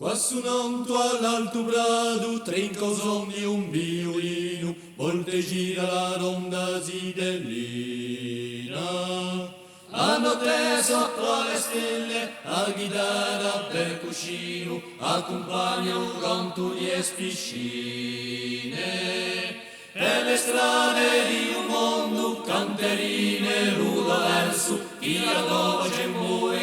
Quassù nanto all'alto brado, trinco somni un violino, volte gira la ronda zidellina. A notte sotto le stelle, a chitarra per cuscino, accompagna un canto di piscine. Per le strade di un mondo, canterine, rudo verso, chi a dove c'è muore